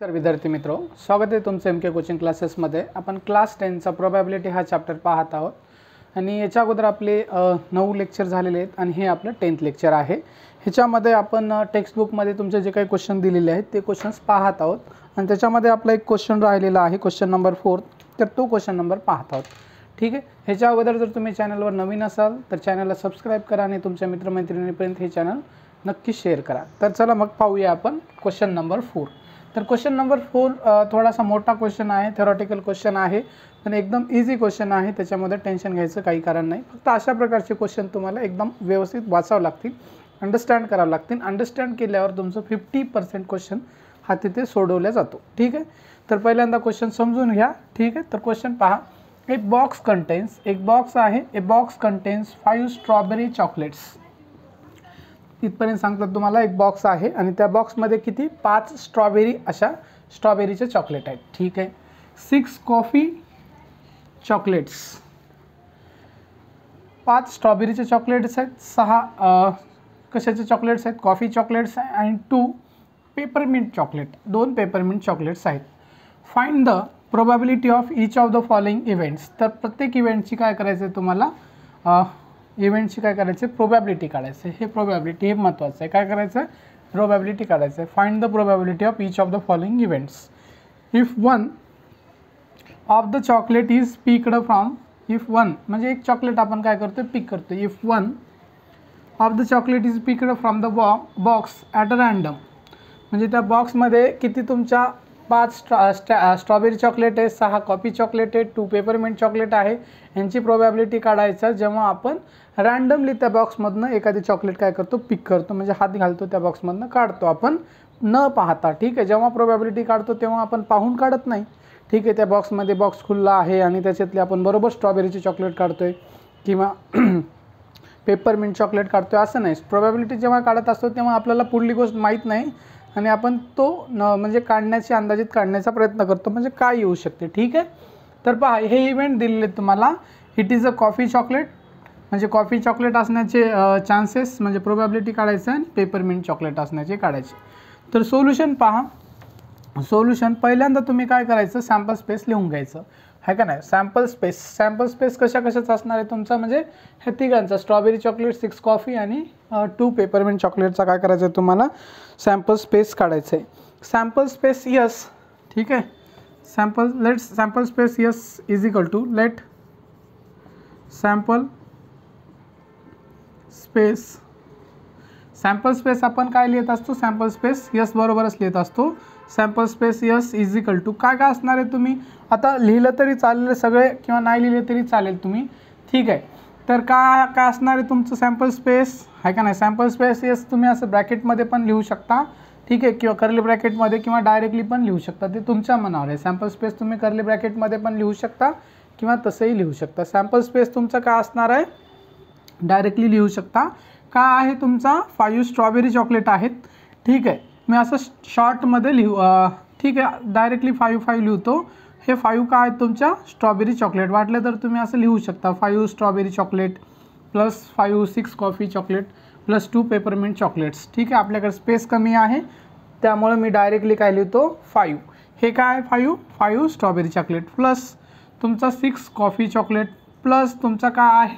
तर विद्यार्थी मित्रो, स्वागत आहे तुमचं एम के कोचिंग क्लासेसमध्ये। आपण क्लास 10चा प्रोबॅबिलिटी हा चॅप्टर पाहत आहोत आणि याच्या अगोदर आपले 9 लेक्चर झालेले आहेत आणि हे आपलं 10th लेक्चर आहे। ह्याच्यामध्ये आपण टेक्स्ट बुकमध्ये तुमचे जे काही क्वेश्चन दिलेले आहेत ते क्वेश्चन्स पाहत आहोत आणि त्याच्यामध्ये आपला एक क्वेश्चन राहिलेला आहे, क्वेश्चन नंबर 4, तर तो क्वेश्चन नंबर पाहत आहोत। ठीक आहे, ह्याच्या अगोदर जर तुम्ही चॅनलवर नवीन असाल तर चॅनलला सबस्क्राइब करा आणि तुमच्या मित्रमैत्रिणींपर्यंत हे चॅनल नक्की शेअर करा। तर चला मग पाहूया आपण क्वेश्चन नंबर 4। तर क्वेश्चन नंबर 4 थोडासा मोठा क्वेश्चन आहे, थेरॉटिकल क्वेश्चन आहे, पण एकदम इझी क्वेश्चन आहे, त्याच्यामध्ये टेन्शन घ्यायचं काही कारण नाही। फक्त अशा प्रकारचे क्वेश्चन तुम्हाला एकदम व्यवस्थित वाचावं लागतील, अंडरस्टँड करावं लागतील। अंडरस्टँड केल्यावर तुमचं 50% क्वेश्चन हा तिथे सोडवला जातो। ठीक आहे, तर पहिल्यांदा क्वेश्चन समजून घ्या। ठीक आहे, तर क्वेश्चन पहा, एक बॉक्स कंटेन्स 5 स्ट्रॉबेरी चॉकलेट्स। इथपर्यंत सांगतात तुम्हाला एक बॉक्स आहे आणि त्या बॉक्समध्ये किती 5 स्ट्रॉबेरी अशा स्ट्रॉबेरीचे चॉकलेट आहेत। ठीक आहे, 6 कॉफी चॉकलेट्स, 5 स्ट्रॉबेरीचे चॉकलेट्स आहेत, 6 कशाचे चॉकलेट्स आहेत, कॉफी चॉकलेट्स आहे आणि 2 पेपरमिंट चॉकलेट, 2 पेपरमिंट चॉकलेट्स आहेत। Find the probability of each of the following events. तर प्रत्येक इव्हेंटची काय करायचं आहे तुम्हाला, इव्हेंटची काय करायचं आहे, प्रोबॅबिलिटी काढायचं आहे। हे प्रोबॅबिलिटी हे महत्त्वाचं आहे, काय करायचं आहे, प्रोबॅबिलिटी काढायचं आहे। Find the probability of each of the following events. If one of the chocolate is picked from, if one म्हणजे एक चॉकलेट आपण काय करतो, पिक करतो। If one of the chocolate is picked from the box at a random, म्हणजे त्या बॉक्समध्ये किती तुमच्या 5 स्ट्रॉबेरी चॉकलेट आहे, 6 कॉफी चॉकलेट आहे, 2 पेपरमिंट चॉकलेट आहे। यांची प्रोबॅबिलिटी काढायचं जेव्हा आपण रँडमली त्या बॉक्समधनं एखादी चॉकलेट काय करतो, पिक करतो, म्हणजे हात घालतो त्या बॉक्समधनं काढतो आपण न पाहता। ठीक आहे, जेव्हा प्रोबॅबिलिटी काढतो तेव्हा आपण पाहून काढत नाही। ठीक आहे, त्या बॉक्समध्ये बॉक्स खुल्ला आहे आणि त्याच्यातले आपण बरोबर स्ट्रॉबेरीचे चॉकलेट काढतोय किंवा पेपरमिंट चॉकलेट काढतोय असं नाही। प्रोबॅबिलिटी जेव्हा काढत असतो तेव्हा आपल्याला पुढली गोष्ट माहीत नाही आणि आपण तो म्हणजे काढण्याची अंदाजित काढण्याचा प्रयत्न करतो, म्हणजे काय येऊ शकते। ठीक आहे, तर पहा हे इव्हेंट दिलेले तुम्हाला, it is a coffee chocolate, म्हणजे कॉफी चॉकलेट असण्याचे चान्सेस म्हणजे प्रोबॅबिलिटी काढायचं आणि पेपरमिंट चॉकलेट असण्याचे काढायचे। तर सोल्युशन पहा, सोल्युशन पहिल्यांदा तुम्ही काय करायचं, सॅम्पल स्पेस लिहून घ्यायचं आहे का नाही। सॅम्पल स्पेस कशा कशाचं असणार आहे तुमचं, म्हणजे हे तिघांचा स्ट्रॉबेरी चॉकलेट, 6 कॉफी आणि 2 पेपरमिंट चॉकलेटचा काय करायचं आहे तुम्हाला, सॅम्पल स्पेस काढायचं आहे। सॅम्पल स्पेस यस, ठीक आहे, sample space S is equal to let sample space आपण काय लिहित असतो, सॅम्पल स्पेस यस बरोबरच लिहित असतो। Sample space S is equal to काय काय असणार आहे, तुम्ही आता लिहिलं तरी चालेल सगळे किंवा नाही लिहिले तरी चालेल तुम्ही। ठीक आहे, तर काय काय असणार आहे तुमचं सॅम्पल स्पेस आहे का नाही। सॅम्पल स्पेस यस तुम्ही असं ब्रॅकेटमध्ये पण लिहू शकता, ठीक आहे, किंवा कर्ली ब्रॅकेटमध्ये किंवा डायरेक्टली पण लिहू शकता, ते तुमच्या मनावर आहे। सॅम्पल स्पेस तुम्ही कर्ली ब्रॅकेटमध्ये पण लिहू शकता किंवा तसंही लिहू शकता। सॅम्पल स्पेस तुमचं काय असणार आहे, डायरेक्टली लिहू शकता। काय आहे तुमचा 5 स्ट्रॉबेरी चॉकलेट आहेत। ठीक आहे, मी असं शॉर्टमध्ये लिहू, ठीक आहे, डायरेक्टली 5 लिहितो। हे 5 काय आहेत तुमच्या स्ट्रॉबेरी चॉकलेट, वाटलं तर तुम्ही असं लिहू शकता 5 strawberry chocolate plus 6 coffee chocolate plus 2 peppermint chocolates. ठीक आहे, आपल्याकडे स्पेस कमी आहे त्यामुळे मी डायरेक्टली काय लिहितो 5। हे काय 5 स्ट्रॉबेरी चॉकलेट प्लस तुमचा 6 कॉफी चॉकलेट प्लस तुमचा काय आहे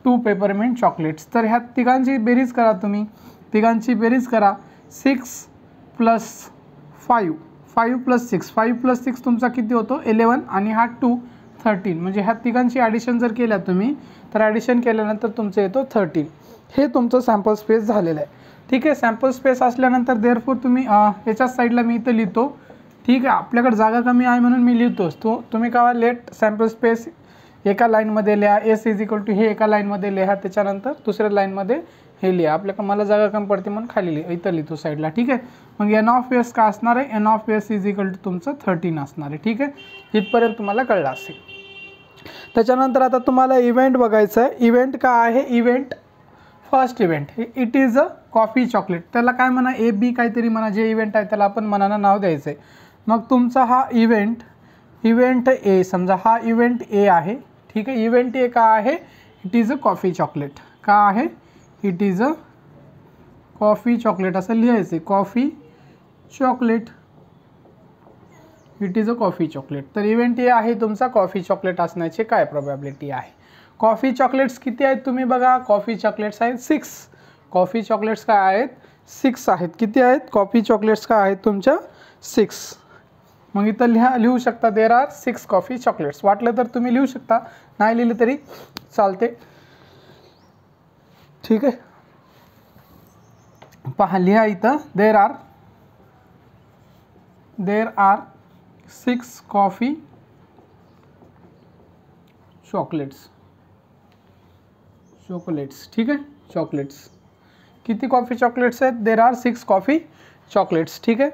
2 पेपरमिंट चॉकलेट्स। तर ह्या तिघांची बेरीज करा, तुम्ही तिघांची बेरीज करा, 6 प्लस 5 प्लस 6 तुमचा किती होतो 11 आणि हा 2 13, म्हणजे ह्या तिघांची ॲडिशन जर केल्या तुम्ही तर ॲडिशन केल्यानंतर तुमचं येतो 13। हे तुमचं सॅम्पल स्पेस झालेलं आहे। ठीक आहे, सॅम्पल स्पेस असल्यानंतर देअरफॉर तुम्ही याच्याच साईडला मी इथं लिहितो। ठीक आहे, आपल्याकडे जागा कमी आहे म्हणून मी लिहितोच, तुम्ही काय लेट सॅम्पल स्पेस एका लाईनमध्ये लिहा, एस इज इक्वल टू हे एका लाईनमध्ये लिहा, त्याच्यानंतर दुसऱ्या लाईनमध्ये हे लिहा। आपल्याकडे मला जागा कमी पडते म्हणून खाली इथं लिहितो साईडला। ठीक आहे, मग एन ऑफ एस काय असणार आहे, N of S is equal to तुमचं 13 असणार आहे। ठीक आहे, इथपर्यंत तुम्हाला कळलं असेल। त्याच्यानंतर आता तुम्हाला इव्हेंट बघायचं आहे। इव्हेंट काय आहे, event first event it is a coffee chocolate, त्याला काय म्हणा ए बी काहीतरी म्हणा, जे इव्हेंट आहे त्याला आपण मनानं नाव द्यायचं आहे। मग तुमचा हा इव्हेंट ए, समजा हा इव्हेंट ए आहे। ठीक आहे, इव्हेंट ए काय आहे, it is a coffee chocolate, काय आहे, it is a coffee chocolate असं लिहायचं, coffee chocolate. It is a coffee chocolate. तर इव्हेंट ए आहे तुमचा कॉफी चॉकलेट असण्याची काय प्रोबॅबिलिटी आहे. कॉफी चॉकलेट्स किती आहेत तुम्ही बघा. कॉफी चॉकलेट्स आहेत 6. कॉफी चॉकलेट्स काय आहेत 6 आहेत. किती आहेत कॉफी चॉकलेट्स काय आहेत तुमच्या 6. मग इथं लिहू शकता देर आर 6 कॉफी चॉकलेट्स. वाटलं तर तुम्ही लिहू शकता, नाही लिहिले तरी चालते. ठीक आहे, पहा लिहा इथं देर आर 6 कॉफी चॉकलेट्स. ठीक आहे, चॉकलेट्स किती कॉफी चॉकलेट्स आहेत. देर आर 6 कॉफी चॉकलेट्स. ठीक आहे,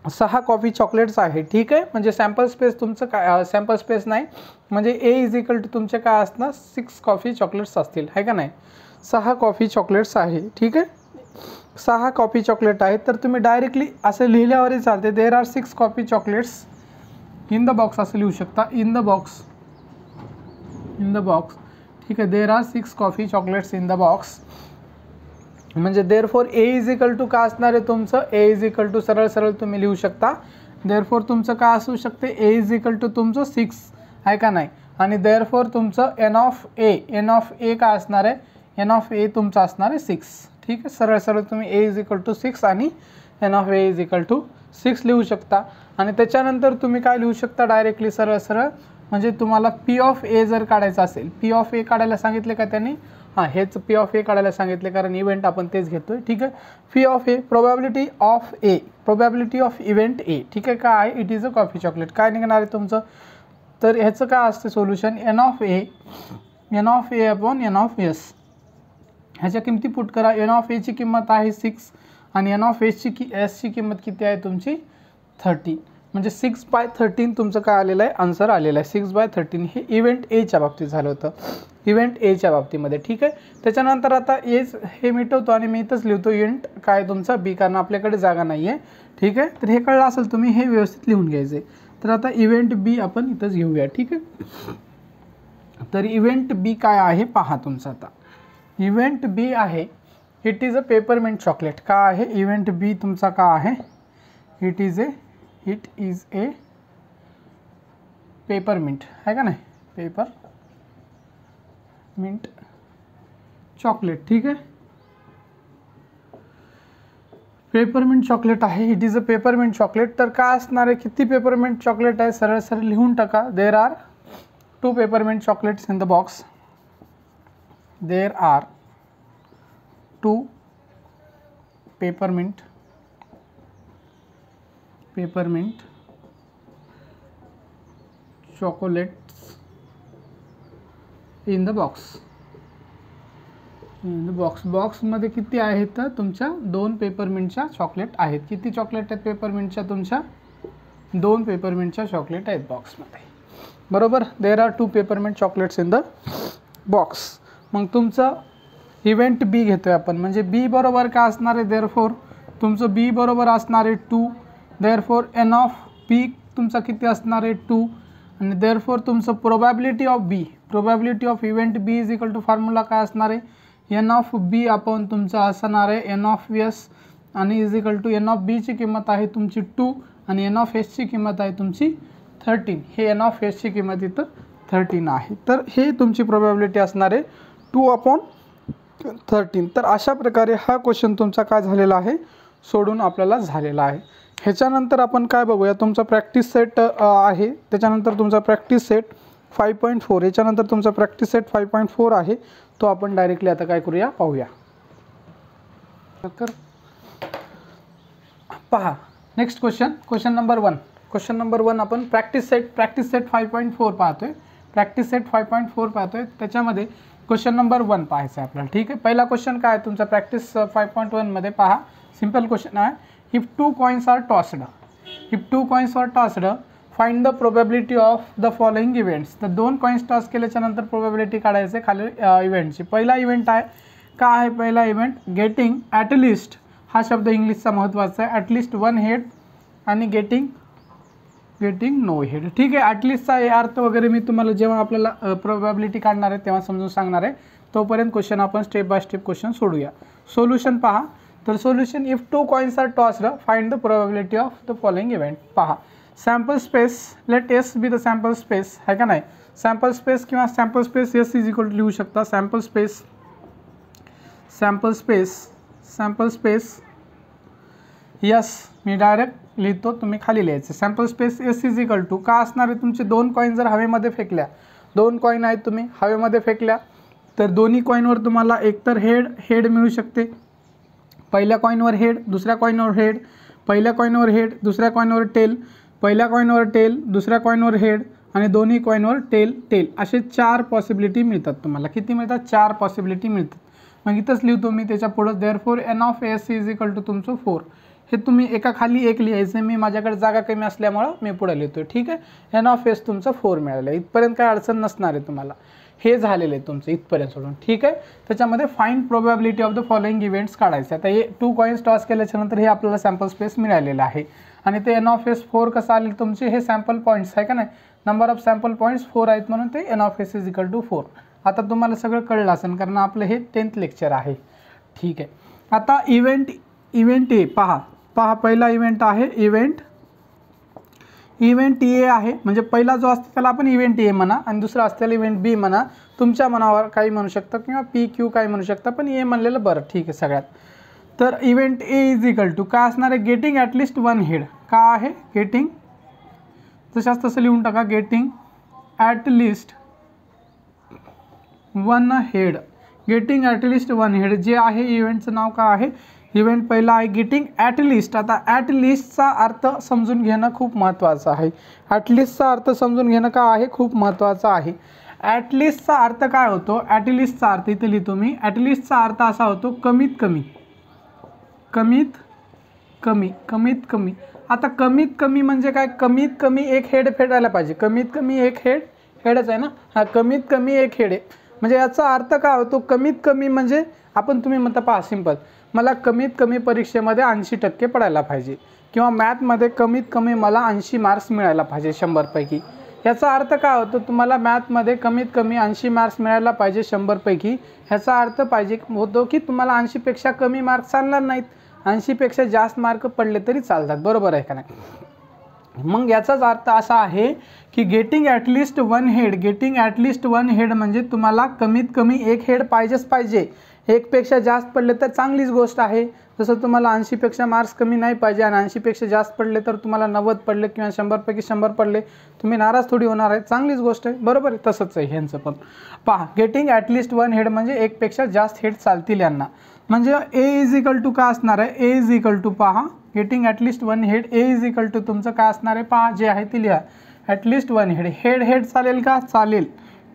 6 कॉफी चॉकलेट्स आहे. ठीक आहे, म्हणजे सॅम्पल स्पेस तुमचं काय, सॅम्पल स्पेस नाही म्हणजे ए इज इक्वल टू तुमचे काय असणार 6 कॉफी चॉकलेट्स असतील, आहे का नाही. 6 कॉफी चॉकलेट्स आहे. ठीक आहे, 6 कॉफी चॉकलेट आहेत. तर तुम्ही डायरेक्टली असं लिहिल्यावरही चालते. There are 6 coffee chocolates in the box असं लिहू शकता. In the box. ठीक आहे, there are 6 coffee chocolates in the box. म्हणजे therefore A is equal to काय असणार आहे तुमचं. ए इज इक्वल टू सरळ तुम्ही लिहू शकता. देअर फोर तुमचं काय असू शकते ए इज इक्वल टू तुमचं 6 आहे का नाही. आणि देअर फोर तुमचं एन ऑफ ए काय असणार आहे. एन ऑफ ए तुमचं असणार आहे 6. ठीक आहे, सरळ तुम्ही ए इज इक्वल टू 6 आणि N of A is equal to 6 लिहू शकता. आणि त्याच्यानंतर तुम्ही काय लिहू शकता डायरेक्टली सरळ म्हणजे तुम्हाला पी ऑफ ए जर काढायचं असेल. पी ऑफ ए काढायला सांगितले का त्यांनी. हां, हेच पी ऑफ ए काढायला सांगितले कारण इव्हेंट आपण तेच घेतोय. ठीक आहे, P of A probability of event A. ठीक आहे, काय आहे it is a coffee chocolate. काय निघणार आहे तुमचं. तर ह्याचं काय असते solution N of A upon N of S. ह्याच्या किमती पुट करा. एन ऑफ एची किंमत आहे 6 आणि एन ऑफ एसची किंमत किती आहे तुमची 30. म्हणजे 6/13 तुमचं काय आलेलं आहे आन्सर आलेलं आहे 6/13. हे इव्हेंट एच्या बाबतीत झालं होतं, इव्हेंट एच्या बाबतीमध्ये. ठीक आहे, त्याच्यानंतर आता एच हे मिटवतो आणि मी इथंच लिहितो इव्हेंट काय तुमचा बी कारण आपल्याकडे जागा नाही आहे. ठीक आहे, तर हे कळलं असेल तुम्ही हे व्यवस्थित लिहून घ्यायचं आहे. तर आता इव्हेंट बी आपण इथंच घेऊया. ठीक आहे, तर इव्हेंट बी काय आहे पहा तुमचं. आता इव्हेंट बी आहे it is a peppermint chocolate. का आहे इव्हेंट बी तुमचा का आहे इट इज ए पेपरमिंट आहे का नाही. Peppermint chocolate. ठीक आहे, पेपरमिंट चॉकलेट आहे. It is a peppermint chocolate. तर काय असणार आहे किती पेपरमिंट चॉकलेट आहे सरळ लिहून टाका. There are 2 peppermint chocolates in the box. There are 2 peppermint chocolates in the box. बॉक्समध्ये किती आहेत तर तुमच्या 2 पेपरमिंटच्या चॉकलेट आहेत. किती चॉकलेट आहेत पेपरमिंटच्या तुमच्या 2 पेपरमिंटच्या चॉकलेट आहेत बॉक्समध्ये. बरोबर, there are 2 peppermint chocolates in the box. मग तुमचं इव्हेंट बी घेतोय आपण म्हणजे बी बरोबर काय असणार आहे. देअर फोर तुमचं बी बरोबर असणार आहे 2. Therefore N of B तुमचा किती असणार आहे 2. आणि देअर फोर तुमचं probability of event B is equal to formula काय असणार आहे एन ऑफ बी अपॉन तुमचं असणार आहे एन ऑफ एस आणि is equal to N of बीची किंमत आहे तुमची 2 आणि एन ऑफ एसची किंमत आहे तुमची 13. हे एन ऑफ एसची किंमत इथं 13 आहे. तर हे तुमची प्रोबॅबिलिटी असणार आहे 2/13. तर अशा प्रकारे हा क्वेश्चन तुमचा काय झालेला आहे सोडून आपल्याला झालेला आहे. ह्याच्यानंतर आपण काय बघूया तुमचा प्रॅक्टिस सेट आहे. त्याच्यानंतर तुमचा प्रॅक्टिस सेट 5.4. याच्यानंतर तुमचा प्रॅक्टिस सेट 5.4 आहे तो आपण डायरेक्टली आता काय करूया पाहूया. तर पहा नेक्स्ट क्वेश्चन नंबर 1 आपण प्रॅक्टिस सेट 5.4 पाहतोय. प्रॅक्टिस सेट 5.4 पाहतोय. त्याच्यामध्ये क्वेश्चन नंबर 1 पाहायचं आहे आपल्याला. ठीक आहे, पहिला क्वेश्चन काय आहे तुमचा प्रॅक्टिस 5.1 मध्ये पहा. सिंपल क्वेश्चन आहे. If 2 coins are tossed find the probability of the following events. तर 2 कॉइन्स टॉस केल्याच्या नंतर प्रोबॅबिलिटी काढायचे खाली इव्हेंटची. पहिला इव्हेंट आहे का आहे पहिला इव्हेंट गेटिंग ॲटलिस्ट. हा शब्द इंग्लिशचा महत्त्वाचा आहे. ॲटलिस्ट 1 हेड आणि गेटिंग नो हेड. ठीक आहे, ॲटलिस्टचा हे अर्थ वगैरे मी तुम्हाला जेव्हा आपल्याला प्रोबॅबिलिटी काढणार आहे तेव्हा समजून सांगणार आहे. तोपर्यंत क्वेश्चन आपण स्टेप बाय स्टेप क्वेश्चन सोडूया. सोल्युशन पहा. तर solution if 2 coins are tossed find the probability of the following event. पहा sample space, let S be the sample space, आहे का नाही. सॅम्पल स्पेस किंवा sample space S is equal to लिहू शकता. सॅम्पल स्पेस यस मी direct लिहितो, तुम्ही खाली लिहायचं. Sample space S is equal to का असणार आहे, तुमचे 2 कॉईन जर हवेमध्ये फेकल्या, 2 कॉईन आहेत तुम्ही हवेमध्ये फेकल्या, तर दोन्ही कॉईनवर तुम्हाला एकतर हेड मिळू शकते. पहिल्या कॉईनवर हेड, दुसऱ्या कॉईनवर हेड, पहिल्या कॉईनवर हेड, दुसऱ्या कॉईनवर टेल, पहिल्या कॉईनवर टेल, दुसऱ्या कॉईनवर हेड आणि दोन्ही कॉईनवर टेल. असे 4 पॉसिबिलिटी मिळतात तुम्हाला. किती मिळतात, 4 पॉसिबिलिटी मिळतात. मग इथंच लिहितो मी त्याच्या पुढं therefore N of S is equal to तुमचं 4. हे तुम्ही एका खाली एक लिहायचं. मी माझ्याकडे जागा कमी असल्यामुळं मी पुढे लिहितो. ठीक आहे. एन ऑफ एस तुमचं 4 मिळालं आहे. इथपर्यंत काय अडचण नसणार आहे तुम्हाला. हे झालेलं आहे तुमचं इथपर्यंत सोडून. ठीक आहे. त्याच्यामध्ये find probability of the following events काढायचं. आता हे 2 कॉईन्स टॉस केल्याच्यानंतर हे आपल्याला सॅम्पल स्पेस मिळालेलं आहे. आणि ते एन ऑफ एस 4 कसं आले तुमचे, हे सॅम्पल पॉईंट्स आहे का नाही, नंबर ऑफ सॅम्पल पॉईंट्स 4 आहेत म्हणून ते N of S is equal to 4. आता तुम्हाला सगळं कळलं असेल कारण आपलं हे 10th लेक्चर आहे. ठीक आहे. आता इव्हेंट ए पहा पहिला इव्हेंट आहे इव्हेंट ए आहे. म्हणजे पहिला जो असतो त्याला आपण इव्हेंट ए म्हणा आणि दुसरा असलेला इव्हेंट बी म्हणा. तुमच्या मनावर काही म्हणू शकता किंवा पी क्यू काही म्हणू शकता, पण ए म्हणलेलं बरं. ठीक आहे सगळ्यात. तर event A is equal to काय असणार आहे, गेटिंग ॲटलिस्ट 1 हेड. का आहे गेटिंग, तशाच तसं लिहून टाका, getting at least 1 head. Getting at least 1 head जे आहे इव्हेंटचं नाव काय आहे, इव्हेंट पहिला आहे गेटिंग ॲटलिस्ट. आता ॲटलिस्टचा अर्थ समजून घेणं खूप महत्त्वाचं आहे. ॲटलिस्टचा अर्थ समजून घेणं काय आहे, खूप महत्त्वाचं आहे. ॲटलिस्टचा अर्थ काय होतो, ॲटलिस्टचा अर्थ इथे लिहितो मी. ॲटलिस्टचा अर्थ असा होतो कमीत कमी. आता कमीत कमी म्हणजे काय, कमीत कमी एक हेड फेडायला पाहिजे. कमीत कमी एक हेडच आहे ना, हा कमीत कमी एक हेड आहे. म्हणजे याचा अर्थ काय होतो, कमीत कमी म्हणजे आपण तुम्ही म्हणता पहा सिंपल, मला कमीत कमी परीक्षेमध्ये 80% पडायला पाहिजे किंवा मॅथमध्ये कमीत कमी मला 80 मार्क्स मिळायला पाहिजे 100 पैकी. याचा अर्थ काय होतो, तुम्हाला मॅथमध्ये कमीत कमी 80 मार्क्स मिळायला पाहिजे 100 पैकी. ह्याचा अर्थ पाहिजे होतो की तुम्हाला 80पेक्षा कमी मार्क्स चालणार नाहीत, 80पेक्षा जास्त मार्क पडले तरी चालतात. बरोबर आहे का नाही. मग याचाच अर्थ असा आहे की getting at least 1 head. Getting at least 1 head म्हणजे तुम्हाला कमीत कमी एक हेड पाहिजेच पाहिजे. एकपेक्षा जास्त पडले तर चांगलीच गोष्ट आहे. जसं तुम्हाला 80पेक्षा मार्क्स कमी नाही पाहिजे आणि 80पेक्षा जास्त पडले तर तुम्हाला 90 पडले किंवा 100 पैकी 100 पडले, तुम्ही नाराज थोडी होणार आहे, चांगलीच गोष्ट आहे. बरोबर आहे. तसंच आहे ह्यांचं पण. पहा गेटिंग ॲटलिस्ट 1 हेड म्हणजे एकपेक्षा जास्त हेड चालतील यांना. म्हणजे ए इज इक्वल टू काय असणार आहे, ए इज इक्वल टू पहा getting at least 1 head, A is equal to तुमचं काय असणार आहे पहा, जे आहे ते लिहा. At least 1 head. हेड चालेल का, चालेल.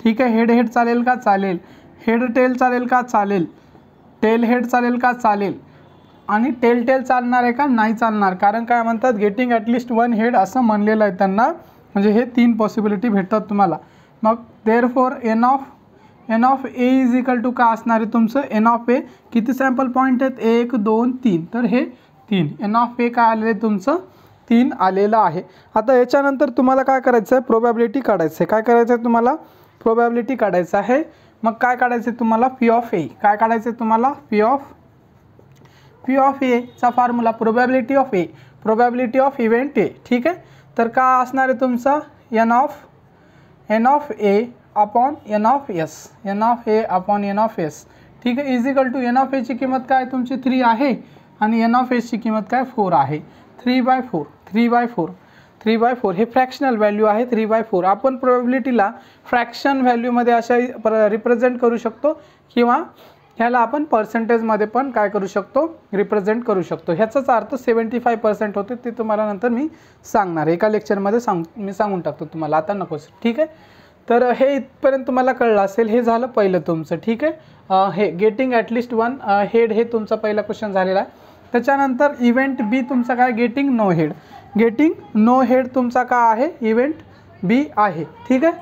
ठीक आहे. हेड चालेल का, चालेल. हेड टेल चालेल का, चालेल. टेल हेड चालेल का, चालेल. आणि टेल चालणार आहे का, नाही चालणार. कारण काय म्हणतात, गेटिंग ॲटलिस्ट 1 हेड असं म्हणलेलं आहे त्यांना. म्हणजे हे 3 पॉसिबिलिटी भेटतात तुम्हाला. मग therefore N of A is equal to काय असणार आहे तुमचं, एन ऑफ ए किती सॅम्पल पॉईंट आहेत, 1 2 3, तर हे 3. एन ऑफ ए काय आलेलं आहे तुमचं, 3 आलेलं आहे. आता याच्यानंतर तुम्हाला काय करायचं आहे, प्रोबॅबिलिटी काढायचं आहे. काय करायचं आहे तुम्हाला, प्रोबॅबिलिटी काढायचं आहे. मग काय काढायचं आहे तुम्हाला, पी ऑफ ए. काय काढायचं आहे तुम्हाला, पी ऑफ एचा formula probability of event A. ठीक आहे. तर काय असणार आहे तुमचा, N of A upon N of S. N of A upon N of S. ठीक आहे. Is equal to N of एची किंमत काय तुमची 3 आहे आणि एन ऑफ एसची किंमत काय 4 आहे. 3/4 हे फ्रॅक्शनल व्हॅल्यू आहे. 3/4 आपण प्रोबॅबिलिटीला फ्रॅक्शन व्हॅल्यूमध्ये अशा रिप्रेझेंट करू शकतो किंवा ह्याला आपण पर्सेंटेजमध्ये पण काय करू शकतो, रिप्रेझेंट करू शकतो. ह्याचाच अर्थ 75% होते. ते तुम्हाला नंतर मी सांगणार, एका लेक्चरमध्ये मी सांगून टाकतो तुम्हाला, आता नकोच. ठीक आहे. तर हे इथपर्यंत तुम्हाला कळलं असेल. हे झालं पहिलं तुमचं. ठीक आहे. हे गेटिंग ॲटलिस्ट 1 हेड हे तुमचा पहिला क्वेश्चन झालेला आहे. त्याच्यानंतर इव्हेंट बी तुमचा काय, getting no head. Getting no head तुमचा काय आहे, इव्हेंट बी आहे. ठीक आहे.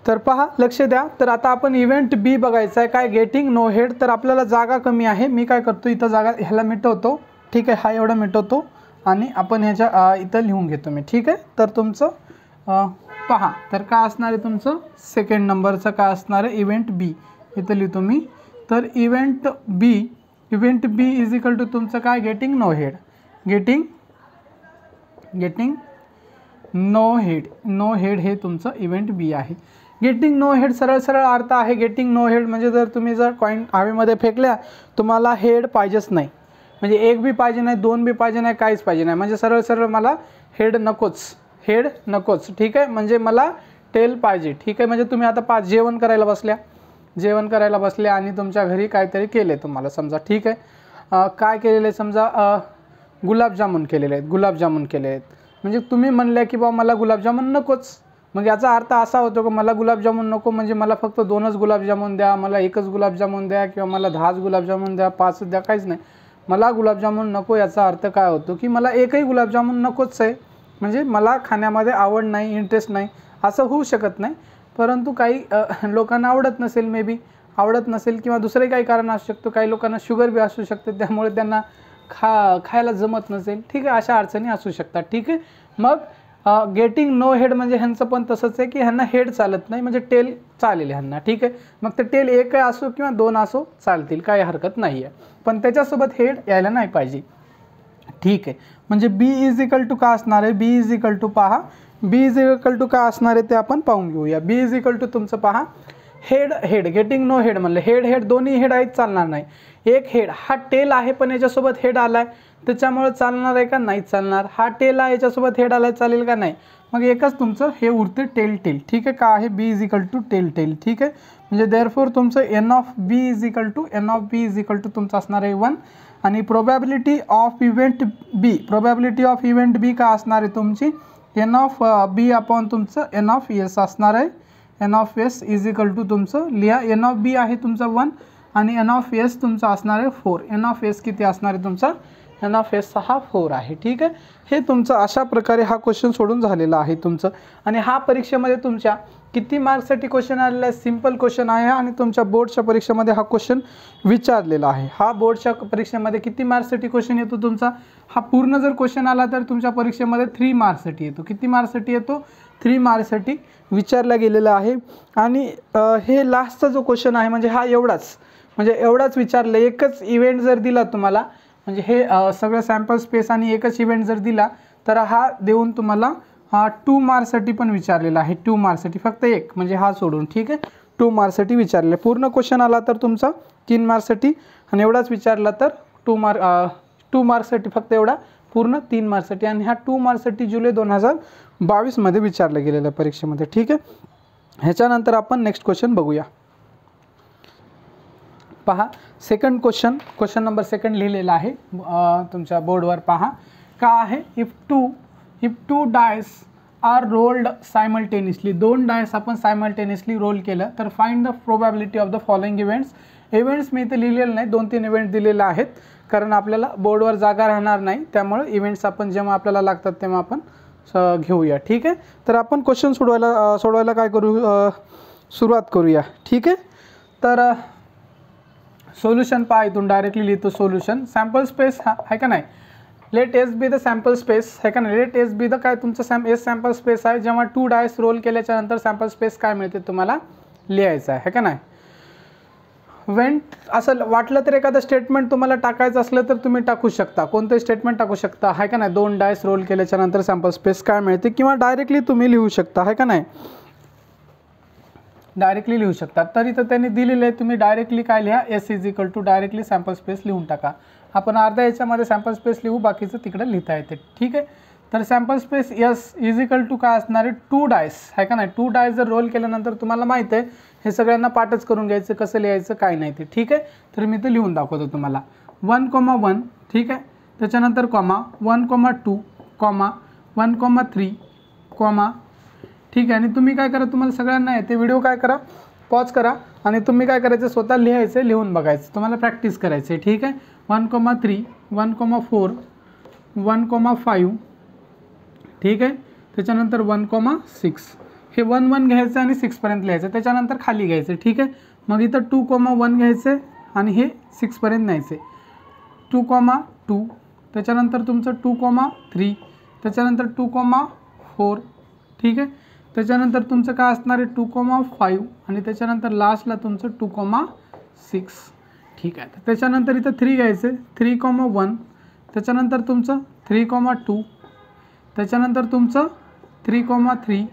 तर पहा लक्ष द्या. तर आता आपण इव्हेंट बी बघायचं आहे. काय, गेटिंग नो हेड. तर आपल्याला जागा कमी आहे. मी काय करतो, इथं जागा ह्याला मिटवतो. ठीक आहे. हा एवढा मिटवतो आणि आपण ह्याच्या इथं लिहून घेतो मी. ठीक आहे. तर तुमचं पहा, तर काय असणार आहे तुमचं, सेकंड नंबरचं काय असणार आहे, इव्हेंट बी. इथं लिहितो मी. तर event B is equal to तुमचं काय, getting no head. Getting no head, no head हे तुमचं इव्हेंट बी आहे. गेटिंग नो हेड सरळ सरळ अर्थ आहे गेटिंग नो हेड म्हणजे जर तुम्ही जर कॉईन हवेमध्ये फेकल्या तुम्हाला हेड पाहिजेच नाही, म्हणजे एक बी पाहिजे नाही, दोन बी पाहिजे नाही, काहीच पाहिजे नाही, म्हणजे सरळ सरळ मला हेड नकोच, हेड नकोच. ठीक आहे, म्हणजे मला टेल पाहिजे. ठीक आहे, म्हणजे तुम्ही आता जेवण करायला बसल्या आणि तुमच्या घरी काहीतरी केले तुम्हाला समजा. ठीक आहे, काय केलेलं आहे समजा गुलाबजामुन केलेले आहेत, म्हणजे तुम्ही म्हणले की बा मला गुलाबजामुन नकोच, मग याचा अर्थ असा होतो की मला गुलाबजामुन नको म्हणजे मला फक्त 2च गुलाबजामुन द्या, मला 1च गुलाबजामुन द्या किंवा मला 10च गुलाबजामुन द्या, 5 द्या, काहीच नाही, मला गुलाबजामुन नको. याचा अर्थ काय होतो की मला एकही गुलाबजामुन नकोच आहे, म्हणजे मला खाण्यामध्ये आवड नाही, इंटरेस्ट नाही. असं होऊ शकत नाही, परंतु काही लोकांना आवडत नसेल, मे बी आवडत नसेल किंवा दुसरे काही कारण असू शकतो, काही लोकांना शुगर बी असू शकते, त्यामुळे त्यांना खायला जमत नसेल. ठीक आहे, अशा अडचणी असू शकतात. ठीक आहे, मग गेटिंग नो हेड म्हणजे ह्यांचं पण तसंच आहे की ह्यांना हेड चालत नाही, म्हणजे टेल चालेल ह्यांना. ठीक आहे, मग ते टेल एक असो किंवा 2 असो चालतील, काही हरकत नाही आहे, पण त्याच्यासोबत हेड यायला नाही पाहिजे. ठीक आहे, म्हणजे बी इज इक्वल टू का असणार आहे, बी इज इक्वल टू पहा, बी इज इक्वल टू काय असणार आहे ते आपण पाहून घेऊया. बी इज इक्वल टू तुमचं पहा हेड गेटिंग नो हेड म्हणलं, हेड दोन्ही हेड आहेत चालणार नाही. एक हेड हा टेल आहे पण याच्यासोबत हेड आलाय त्याच्यामुळे चालणार आहे का, नाही चालणार. हा टेल आहे याच्यासोबत हेड आलाय, चालेल का, नाही. मग एकच तुमचं हे उरते टेल. ठीक आहे, का आहे B is equal to tail. ठीक आहे, म्हणजे देअरफॉर तुमचं N of B is equal to तुमचं असणार आहे 1 आणि प्रोबॅबिलिटी ऑफ इव्हेंट बी का असणार आहे तुमची एन ऑफ बी अपॉन तुमचं एन ऑफ एस असणार आहे. N of S is equal to तुमचं लिहा, एन ऑफ बी आहे तुमचा 1 आणि एन ऑफ एस तुमचा असणार आहे 4. एन ऑफ एस किती असणार आहे तुमचा, एन ऑफ एस हा 4 आहे. ठीक आहे, हे तुमचं अशा प्रकारे हा क्वेश्चन सोडून झालेला आहे तुमचं. आणि हा परीक्षेमध्ये तुमच्या किती मार्क्ससाठी क्वेश्चन आलेला आहे, सिंपल क्वेश्चन आहे आणि तुमच्या बोर्डच्या परीक्षेमध्ये हा क्वेश्चन विचारलेला आहे. हा बोर्डच्या परीक्षेमध्ये किती मार्क्ससाठी क्वेश्चन येतो तुमचा, हा पूर्ण जर क्वेश्चन आला तर तुमच्या परीक्षेमध्ये 3 मार्क्ससाठी येतो. किती मार्क्ससाठी येतो, 3 मार्क्ससाठी विचारला गेलेला आहे. आणि हे लास्टचा जो क्वेश्चन आहे म्हणजे हा एवढाच विचारलं. एकच इव्हेंट जर दिला तुम्हाला, म्हणजे हे सगळं सॅम्पल स्पेस आणि एकच इव्हेंट जर दिला तर हा देऊन तुम्हाला 2 मार्क्ससाठी पण विचारलेला आहे. 2 मार्क्ससाठी फक्त एक, म्हणजे हा सोडून. ठीक आहे, 2 मार्क्ससाठी विचारले. पूर्ण क्वेश्चन आला तर तुमचा 3 मार्क्ससाठी आणि एवढाच विचारला तर 2 मार्क्ससाठी फक्त एवढा, पूर्ण 3 मार्क्ससाठी. आणि हा 2 मार्क्ससाठी जुलै 2022 मध्ये विचारलं गेलेलं आहे परीक्षेमध्ये. ठीक आहे, ह्याच्यानंतर आपण नेक्स्ट क्वेश्चन बघूया. पहा सेकंड क्वेश्चन नंबर 2 लिहिलेला आहे तुमच्या बोर्डवर. पहा का आहे, if two dice are rolled simultaneously, 2 dice आपण सायमल्टेनियसली रोल केलं तर find the probability of the following events मी इथे लिहिलेलं नाही, 2-3 इव्हेंट दिलेले आहेत कारण आपल्याला बोर्डवर जागा राहणार नाही, त्यामुळे इव्हेंट्स आपण जेव्हा आपल्याला लागतात तेव्हा आपण घेऊया. ठीक आहे, तर आपण क्वेश्चन सोडवायला काय करू, सुरुवात करूया. ठीक आहे, तर सोल्युशन पहा, इथून डायरेक्टली लिहितो सोल्युशन. सॅम्पल स्पेस आहे का नाही, let S be the sample space आहे का नाही, लेट एस बी द काय तुमचं एस सॅम्पल स्पेस आहे. जेव्हा 2 डायस रोल केल्याच्या नंतर सॅम्पल स्पेस काय मिळते तुम्हाला लिहायचं आहे का नाही. वेंट असं वाटलं तर एखादं स्टेटमेंट तुम्हाला टाकायचं असलं तर तुम्ही टाकू शकता, कोणतंही स्टेटमेंट टाकू शकता आहे का नाही. 2 डायस रोल केल्याच्या नंतर सॅम्पल स्पेस काय मिळते, किंवा डायरेक्टली तुम्ही लिहू शकता आहे का नाही, डायरेक्टली लिहू शकता. तरी तर त्यांनी दिलेलं आहे, तुम्ही डायरेक्टली काय लिहा, S is equal to directly sample space लिहून टाका. आपण अर्ध्या याच्यामध्ये सॅम्पल स्पेस लिहू, बाकीचं तिकडे लिहिता येते. ठीक आहे, तर sample space S is equal to काय असणार आहे, 2 डायस आहे का नाही. 2 डायस जर रोल केल्यानंतर तुम्हाला माहिती आहे, हे सगळ्यांना पाठच करून घ्यायचं, कसं लिहायचं काय नाही ते. ठीक आहे, तर मी ते लिहून दाखवतो तुम्हाला. 1,1 ठीक आहे, त्याच्यानंतर कॉमा 1,2 कॉमा 1,3 कॉमा. ठीक आहे, आणि तुम्ही काय करा, तुम्हाला सगळ्यांना आहे ते व्हिडिओ काय करा, पॉज करा आणि तुम्ही काय करायचं, स्वतः लिहायचं, लिहून बघायचं, तुम्हाला प्रॅक्टिस करायचं आहे. ठीक आहे, 1,3 1,4 1,5 ठीक आहे, त्याच्यानंतर 1,6 हे 1 घ्यायचं आणि 6 पर्यंत लिहायचं, त्याच्यानंतर खाली घ्यायचं. ठीक आहे, मग इथं 2,1 घ्यायचं आणि हे 6 पर्यंत न्यायचे. 2,2 त्याच्यानंतर तुमचं 2,3 त्याच्यानंतर 2,4 ठीक आहे, त्याच्यानंतर तुमचं काय असणार आहे 2,5 आणि त्याच्यानंतर लास्टला तुमचं 2,6 ठीक आहे. तर त्याच्यानंतर इथं 3 घ्यायचे, 3,1 त्याच्यानंतर तुमचं 3,2 त्याच्यानंतर तुमचं 3,3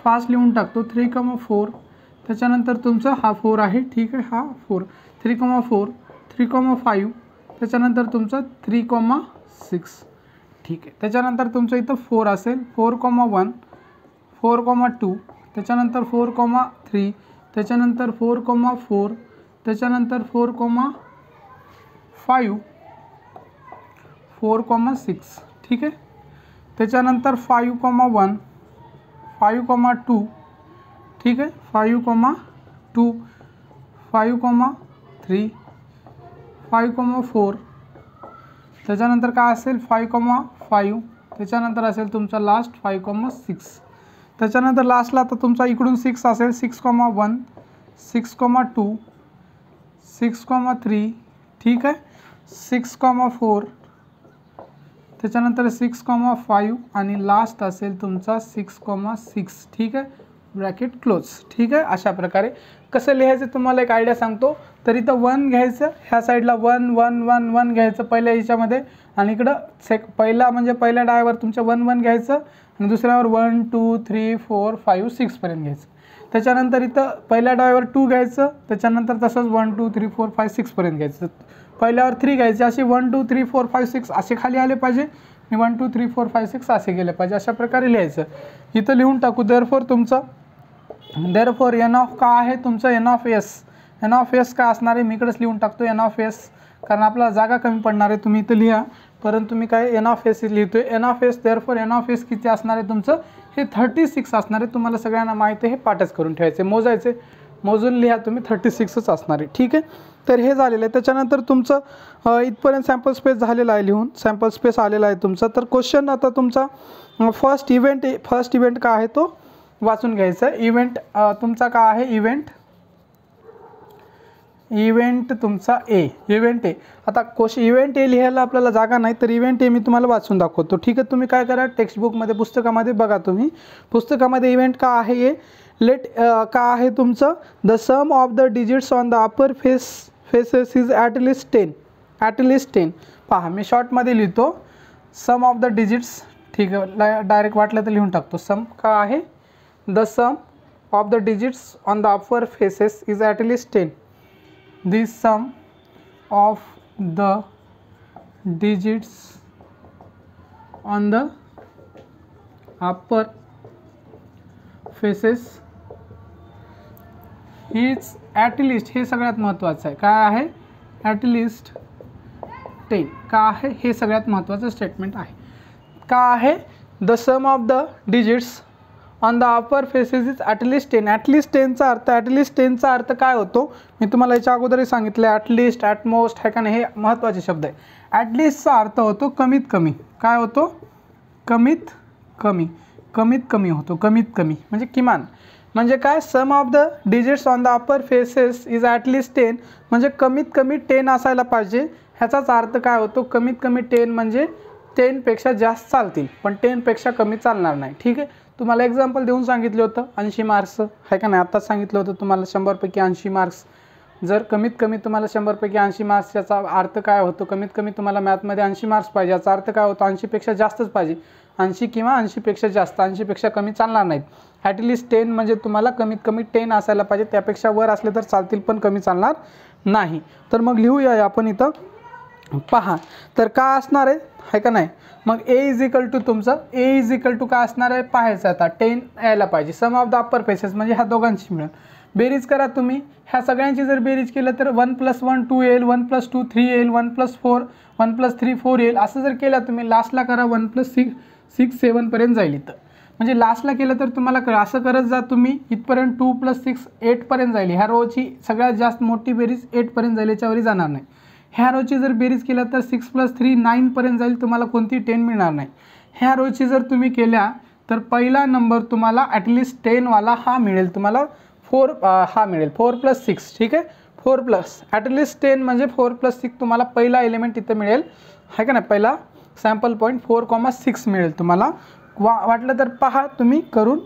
फास्ट लिहून टाकतो 3,4. त्याच्यानंतर तुमचं हा 4 आहे, ठीक आहे, हा 4 3,4 3,5. त्याच्यानंतर तुमचं 3,6, ठीक आहे. त्याच्यानंतर तुमचं इथं 4 असेल 4,1 4,2. त्याच्यानंतर 4,3. त्याच्यानंतर 4,4. त्याच्यानंतर 4,5 4,6, ठीक आहे. त्याच्यानंतर 5,1 5,2, ठीक आहे, 5,2 5,3 5,4. त्याच्यानंतर काय असेल 5,5. त्याच्यानंतर असेल तुमचा लास्ट 5,6. त्याच्यानंतर लास्टला आता तुमचा इकडून 6 असेल 6,1 6,2 6,3, ठीक आहे, 6,4. त्याच्यानंतर 6,5 आणि लास्ट असेल तुमचा 6,6, ठीक आहे, ब्रॅकेट क्लोज, ठीक आहे. अशा प्रकारे कसं लिहायचं तुम्हाला एक आयडिया सांगतो. तर इथं 1 घ्यायचं, ह्या साईडला 1 1 1 1 घ्यायचं पहिल्या ह्याच्यामध्ये, आणि इकडं पहिला म्हणजे पहिल्या डायवर तुमच्या 1 1 घ्यायचं आणि दुसऱ्यावर 1 2 3 4 5 6 पर्यंत घ्यायचं. त्याच्यानंतर इथं पहिल्या डायवर 2 घ्यायचं, त्याच्यानंतर तसंच 1 2 3 4 5 6 पर्यंत घ्यायचं. पहिल्यावर 3 घ्यायचे, असे 1 2 3 4 5 6 असे खाली आले पाहिजे आणि 1 2 3 4 5 6 असे गेले पाहिजे. अशा प्रकारे लिहायचं. इथं लिहून टाकू देअरफॉर तुमचं देअरफॉर एन ऑफ का आहे तुमचं N of S. N of S काय असणार आहे मी इकडेच लिहून टाकतो एन ऑफ एस, कारण आपल्याला जागा कमी पडणार आहे. तुम्ही इथं लिहा, परंतु मी काय एन ऑफ एस लिहितो आहे. N of S therefore N of S किती असणार आहे तुमचं हे 36 असणार आहे. तुम्हाला सगळ्यांना माहिती आहे, हे पाठच करून ठेवायचे, मोजायचे, मोजून लिहा तुम्ही 36च असणार आहे, ठीक आहे. तर हे झालेलं आहे. त्याच्यानंतर तुमचं इथपर्यंत सॅम्पल स्पेस झालेला आहे, लिहून सॅम्पल स्पेस आलेला आहे तुमचा. तर क्वेश्चन आता तुमचा फर्स्ट इव्हेंट काय आहे तो वाचून घ्यायचा. इव्हेंट तुमचा काय आहे, इव्हेंट तुमचा इव्हेंट ए. आता इव्हेंट ए लिहायला आपल्याला जागा नाही, तर इव्हेंट ए मी तुम्हाला वाचून दाखवतो, ठीक आहे. तुम्ही काय करा, टेक्स्टबुकमध्ये पुस्तकामध्ये बघा, तुम्ही पुस्तकामध्ये इव्हेंट का आहे हे लेट का आहे तुमचं the sum of the digits on the upper faces is at least 10 पहा मी शॉर्टमध्ये लिहितो सम ऑफ द डिजिट्स, ठीक आहे. डायरेक्ट वाटलं तर लिहून टाकतो. सम का आहे the sum of the digits on the upper faces is at least 10. The sum of the digits on the upper faces is at least, हे सगळ्यात महत्त्वाचं आहे. काय आहे at least 10. का आहे हे सगळ्यात महत्त्वाचं स्टेटमेंट आहे. का आहे the sum of the digits on the upper faces is at least 10. At least 10चा अर्थ, ॲटलिस्ट 10चा अर्थ काय होतो मी तुम्हाला याच्या अगोदरही सांगितलं आहे. ॲटलिस्ट, ॲटमोस्ट आहे का नाही, हे महत्त्वाचे शब्द आहे. ॲटलिस्टचा अर्थ होतो कमीत कमी. काय होतो, कमीत कमी होतो, कमीत कमी म्हणजे किमान. म्हणजे काय, sum of the digits on the upper faces is at least 10 म्हणजे कमीत कमी 10 असायला पाहिजे. ह्याचाच अर्थ काय होतो, कमीत कमी 10 म्हणजे 10पेक्षा जास्त चालतील, पण 10पेक्षा कमी चालणार नाही, ठीक आहे. तुम्हाला एक्झाम्पल देऊन सांगितलं होतं 80 मार्क्स आहे का नाही, आत्ताच सांगितलं होतं तुम्हाला 100पैकी 80 मार्क्स. जर कमीत कमी तुम्हाला 100पैकी 80 मार्क्स, याचा अर्थ काय होतो, कमीत कमी तुम्हाला मॅथमध्ये 80 मार्क्स पाहिजे. याचा अर्थ काय होतो, 80पेक्षा जास्तच पाहिजे, 80 किंवा 80पेक्षा जास्त, 80पेक्षा कमी चालणार नाहीत. ॲटलिस्ट 10 म्हणजे तुम्हाला कमीत कमी 10 असायला पाहिजे, त्यापेक्षा वर असले तर चालतील पण कमी चालणार नाही. तर मग लिहूया आपण इथं पहा. तर काय असणार आहे का नाही, मग ए इज इक्वल टू तुमचं काय असणार आहे पाहायचं. आता 10 यायला पाहिजे. सम ऑफ द अपर फेसेस म्हणजे ह्या दोघांची मिळून बेरीज करा तुम्ही. ह्या सगळ्यांची जर बेरीज केलं तर 1 + 1 2 येईल, 1 + 2 3 येईल, 1 + 4 1 + 3 4 येईल. असं जर केलं तुम्ही लास्टला करा 1 + 6 6 7 पर्यंत जाईल इथं. म्हणजे लास्टला केलं तर तुम्हाला असं करत जा तुम्ही इथपर्यंत 2 + 6 8 पर्यंत जाईल. ह्या रोची सगळ्यात जास्त मोठी बेरीज 8 पर्यंत जाईल, याच्यावरही जाणार नाही. ह्या रोची जर बेरीज केला तर 6 + 3 9 पर्यंत जाईल, तुम्हाला कोणती 10 मिळणार नाही. ह्या रोची जर तुम्ही केल्या तर पहिला नंबर तुम्हाला ॲटलिस्ट 10 वाला हा मिळेल, तुम्हाला 4 हा मिळेल 4 + 6, ठीक आहे. 4 प्लस ॲटलिस्ट 10 म्हणजे 4 + 6 तुम्हाला पहिला एलिमेंट इथं मिळेल आहे का नाही. पहिला सॅम्पल पॉईंट 4,6 मिळेल तुम्हाला. वाटलं तर पहा तुम्ही करून,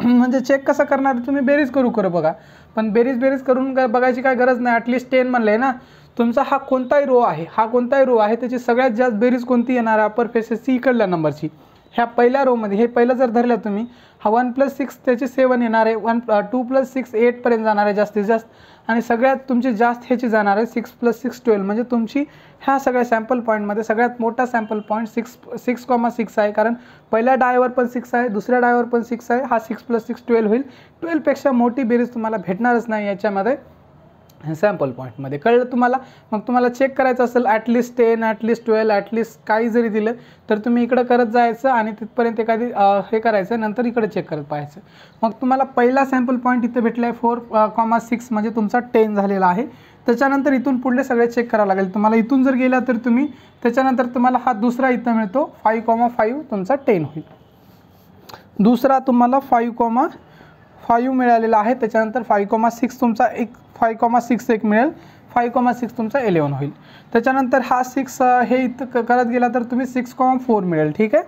म्हणजे चेक कसं करणार तुम्ही, बेरीज करू बघा. पण बेरीज करून बघायची काय गरज नाही. ॲटलिस्ट 10 म्हणलं आहे ना, तुमचा हा कोणताही रो आहे त्याची सगळ्यात जास्त बेरीज कोणती येणार आहे अपर फेसेसची, इकडल्या नंबरची. ह्या पहिल्या रोमध्ये हे पहिलं जर धरलं तुम्ही, हा 1 + 6 त्याची 7 येणार आहे, 2 + 6 8पर्यंत जाणार आहे जास्तीत जास्त, आणि सगळ्यात तुमची जास्त ह्याची जाणार आहे 6 + 6 12, म्हणजे तुमची ह्या सगळ्या सॅम्पल पॉईंटमध्ये सगळ्यात मोठा सॅम्पल पॉईंट 6,6 आहे, कारण पहिल्या डायवर पण 6 आहे, दुसऱ्या डायवर पण 6 आहे, हा 6 + 6 12 होईल. 12पेक्षा मोठी बेरीज तुम्हाला भेटणारच नाही याच्यामध्ये सॅम्पल पॉईंटमध्ये. कळलं तुम्हाला? मग तुम्हाला चेक करायचं असेल ॲटलिस्ट 10, ॲटलिस्ट 12, ॲटलिस्ट काही जरी दिलं तर तुम्ही इकडं करत जायचं आणि तिथपर्यंत एखादी हे करायचं, नंतर इकडे चेक करत पाहायचं. मग तुम्हाला पहिला सॅम्पल पॉईंट इथं भेटला आहे 4,6 म्हणजे तुमचा 10 झालेला आहे. त्याच्यानंतर इथून पुढले सगळे चेक करावं लागेल तुम्हाला. इथून जर गेला तर तुम्ही त्याच्यानंतर तुम्हाला हा दुसरा इथं मिळतो 5,5 तुमचा 10 होईल. दुसरा तुम्हाला 5,5 मिळालेला आहे. त्याच्यानंतर 5,6 तुमचा 5,6 एक मिळेल, 5,6 तुमचा 11 होईल. त्याच्यानंतर हा 6 हे इथं करत गेला तर तुम्ही 6,4 मिळेल. ठीक आहे.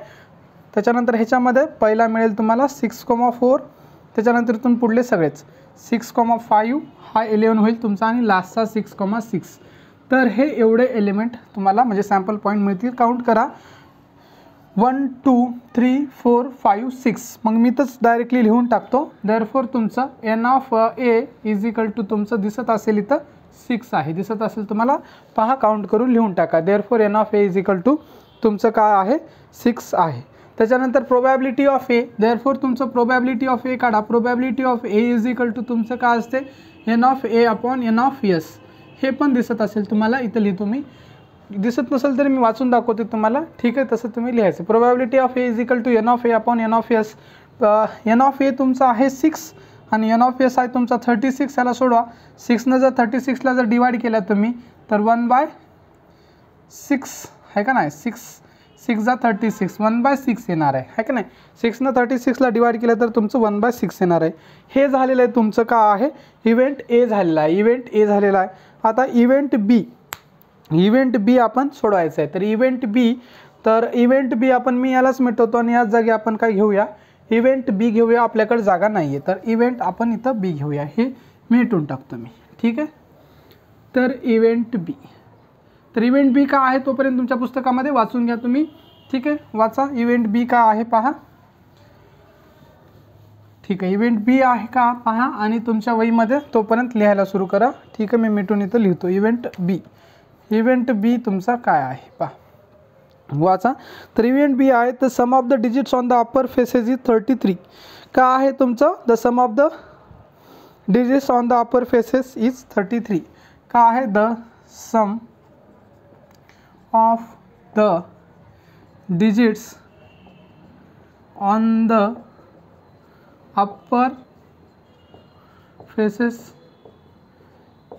त्याच्यानंतर ह्याच्यामध्ये पहिला मिळेल तुम्हाला 6,4, त्याच्यानंतर इथून पुढले सगळेच 6,5 हा 11 होईल तुमचा, आणि लास्टचा 6,6. तर हे एवढे एलिमेंट तुम्हाला म्हणजे सॅम्पल पॉईंट मिळतील. काउंट करा 1 2 3 4 5 6. मग मी तर डायरेक्टली लिहून टाकतो. देअरफॉर तुमचं n(a) = तुमचं दिसत असेल इथं 6 आहे, दिसत असेल तुम्हाला, पहा काउंट करून लिहून टाका. देअरफॉर n(a) = तुमचं काय आहे 6 आहे. त्याच्यानंतर प्रोबॅबिलिटी ऑफ ए, देअरफॉर तुमचं प्रोबॅबिलिटी ऑफ ए काढा. प्रोबॅबिलिटी ऑफ ए = तुमचं काय असते n(a/n(s). हे पण दिसत असेल तुम्हाला, इथं लिहितो मी, दिसत नसेल तरी मी वाचून दाखवते तुम्हाला. ठीक आहे, तसं तुम्ही लिहायचं. Probability of A = n(a/n(s). n(a) तुमचा आहे 6 आणि n(s) आहे तुमचा 36. याला सोडवा. 6 जर 36ला जर डिवाइड केला तुम्ही तर 1/6 आहे का नाही. 6 जा 36 1/6 येणार आहे का नाही. 6 36ला डिवाइड केलं तर तुमचं 1/6 येणार आहे. हे झालेलं आहे तुमचं काय आहे इव्हेंट ए झालेला आहे. इव्हेंट ए झालेला आहे. आता इव्हेंट बी आपण सोडवायचं आहे. तर इव्हेंट बी आपण मी यालाच मिटवतो आणि याच जागी आपण काय घेऊया, इव्हेंट बी घेऊया. आपल्याकडे जागा नाही आहे तर इव्हेंट आपण इथं बी घेऊया. हे मिटून टाकतो मी. ठीक आहे. तर इव्हेंट बी का आहे तोपर्यंत तुमच्या पुस्तकामध्ये वाचून घ्या तुम्ही. ठीक आहे, वाचा. इव्हेंट बी का आहे पहा. ठीक आहे, इव्हेंट बी आहे का पहा आणि तुमच्या वहीमध्ये तोपर्यंत लिहायला सुरू करा. ठीक आहे, मी मिटून इथं लिहितो इव्हेंट बी तुमचा काय आहे पहा, वाचा. तर इव्हेंट बी आहे तर sum of the digits on the upper faces is 33. का आहे तुमचं the sum of the digits on the upper faces is 33. का आहे the sum of the digits on the upper faces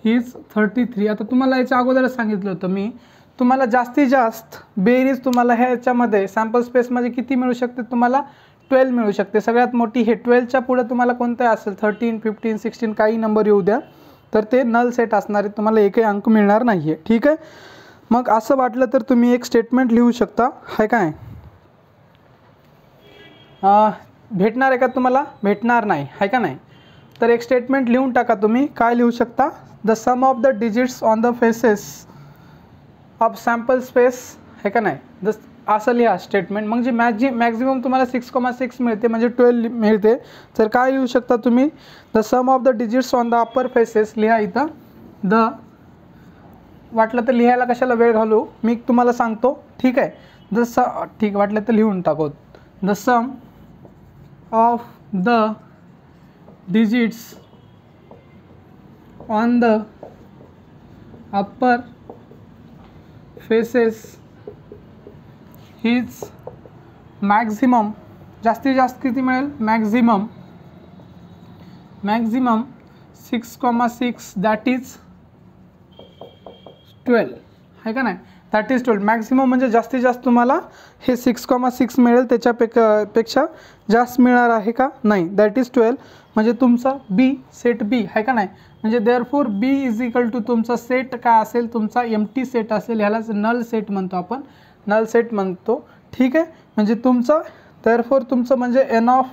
is 33. आता तुम्हाला याच्या अगोदरच सांगितलं होतं मी, तुम्हाला जास्तीत जास्त बेरीज तुम्हाला ह्याच्यामध्ये सॅम्पल स्पेसमध्ये किती मिळू शकते, तुम्हाला 12 मिळू शकते. सगळ्यात मोठी हे 12च्या पुढे तुम्हाला कोणतं असेल 13 15 16 काही नंबर येऊ द्या तर ते नल सेट असणार आहे, तुम्हाला एकही अंक मिळणार नाही आहे. ठीक आहे. मग असं वाटलं तर तुम्ही एक स्टेटमेंट लिहू शकता. आहे काय भेटणार आहे का तुम्हाला, भेटणार नाही आहे का नाही. तर एक स्टेटमेंट लिहून टाका तुम्ही. काय लिहू शकता, the sum of the digits on the faces of sample space आहे का नाही, असं लिहा स्टेटमेंट. म्हणजे मॅक्झिमम तुम्हाला 6,6 मिळते म्हणजे 12 मिळते. तर काय लिहू शकता तुम्ही, the sum of the digits on the upper faces लिहा इथं. वाटलं तर लिहायला कशाला वेळ घालू, मी तुम्हाला सांगतो. ठीक आहे, ठीक वाटलं तर लिहून टाकू. The sum of the digits on the upper faces is maximum, जास्तीत जास्त किती मिळेल, मॅक्झिमम 6,6 दॅट इज 12 आहे का नाही. दॅट इज 12 मॅक्झिमम म्हणजे जास्तीत जास्त तुम्हाला हे 6,6 मिळेल, त्याच्यापेक्षा जास्त मिळणार आहे का नाही. दॅट इज 12 म्हणजे तुमचा बी सेट बी आहे का नाही. म्हणजे देअरफॉर बी = तुमचा सेट काय असेल, तुमचा एम्प्टी सेट असेल. ह्यालाच नल सेट म्हणतो आपण, नल सेट म्हणतो. ठीक आहे. म्हणजे तुमचं देअरफॉर तुमचं म्हणजे n ऑफ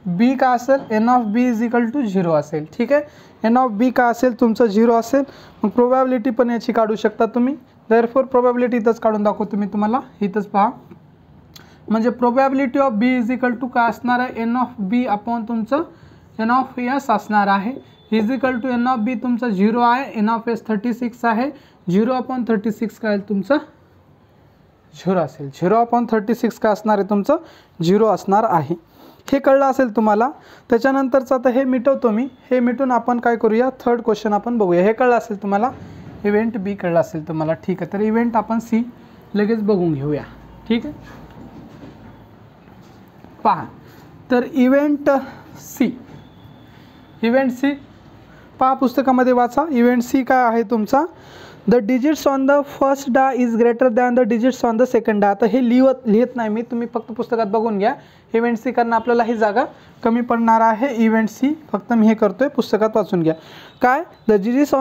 बी का असेल, n ऑफ बी = 0 असेल. ठीक आहे. n ऑफ बी का असेल तुमचं 0 असेल. मग प्रोबॅबिलिटी पण याची काढू शकता तुम्ही. देअरफॉर प्रोबॅबिलिटी इथंच काढून दाखवतो मी तुम्हाला. इथंच पहा म्हणजे probability of B is equal to काय असणार आहे, एन ऑफ बी अपॉन तुमचं एन ऑफ एस असणार आहे, is equal to N of B तुमचं 0 आहे, एन ऑफ एस 36 आहे, 0/36 काय तुमचं 0 असेल, 0/36 काय असणार आहे तुमचं 0 असणार आहे. हे कळलं असेल तुम्हाला. त्याच्यानंतरचं आता हे मिटवतो मी, हे मिटून आपण काय करूया, थर्ड क्वेश्चन आपण बघूया. हे कळलं असेल तुम्हाला, इव्हेंट बी कळलं असेल तुम्हाला, ठीक आहे. तर इव्हेंट आपण सी लगेच बघून घेऊया, ठीक आहे. पहा, तर इव्हेंट सी पहा पुस्तकामध्ये वाचा. इव्हेंट सी काय आहे तुमचा, the digits on the first die is greater than the digits on the second die. आता हे लिहित नाही मी, तुम्ही फक्त पुस्तकात बघून घ्या. इव्हेंट सी कारण आपल्याला ही जागा कमी पडणार आहे. इव्हेंट सी फक्त मी हे करतोय, पुस्तकात वाचून घ्या. काय, the digits